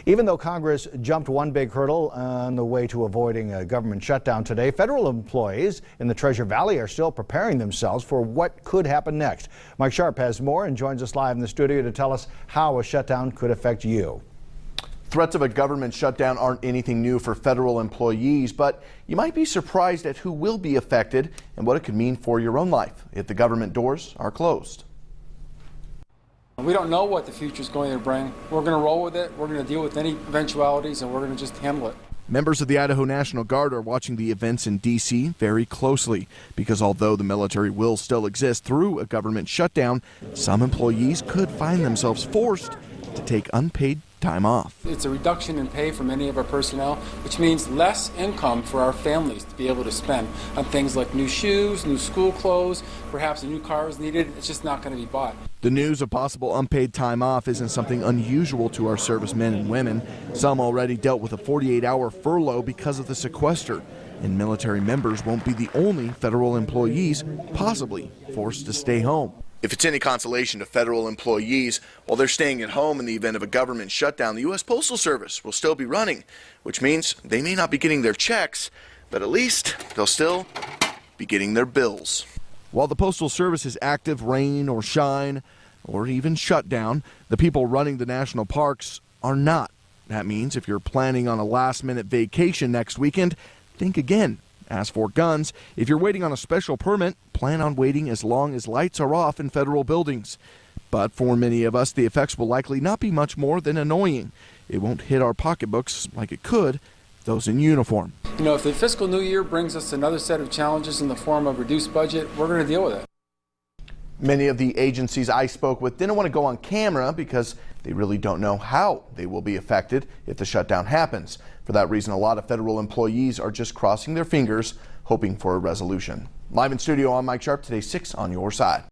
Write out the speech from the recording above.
Even though Congress jumped one big hurdle on the way to avoiding a government shutdown today, federal employees in the Treasure Valley are still preparing themselves for what could happen next. Mike Sharp has more and joins us live in the studio to tell us how a shutdown could affect you. Threats of a government shutdown aren't anything new for federal employees, but you might be surprised at who will be affected and what it could mean for your own life if the government doors are closed. We don't know what the future is going to bring. We're going to roll with it. We're going to deal with any eventualities, and we're going to just handle it. Members of the Idaho National Guard are watching the events in D.C. very closely because although the military will still exist through a government shutdown, some employees could find themselves forced to take unpaid time off. It's a reduction in pay for many of our personnel, which means less income for our families to be able to spend on things like new shoes, new school clothes, perhaps a new car is needed. It's just not going to be bought. The news of possible unpaid time off isn't something unusual to our servicemen and women. Some already dealt with a 48-hour furlough because of the sequester. And military members won't be the only federal employees possibly forced to stay home. If it's any consolation to federal employees, while they're staying at home in the event of a government shutdown, the U.S. Postal Service will still be running, which means they may not be getting their checks, but at least they'll still be getting their bills. While the Postal Service is active, rain or shine, or even shut down, the people running the national parks are not. That means if you're planning on a last-minute vacation next weekend, think again. As for guns, if you're waiting on a special permit, plan on waiting as long as lights are off in federal buildings. But for many of us, the effects will likely not be much more than annoying. It won't hit our pocketbooks like it could those in uniform. You know, if the fiscal new year brings us another set of challenges in the form of reduced budget, we're going to deal with it. Many of the agencies I spoke with didn't want to go on camera because they really don't know how they will be affected if the shutdown happens. For that reason, a lot of federal employees are just crossing their fingers, hoping for a resolution. Live in studio, I'm Mike Sharp. Today's 6 on your side.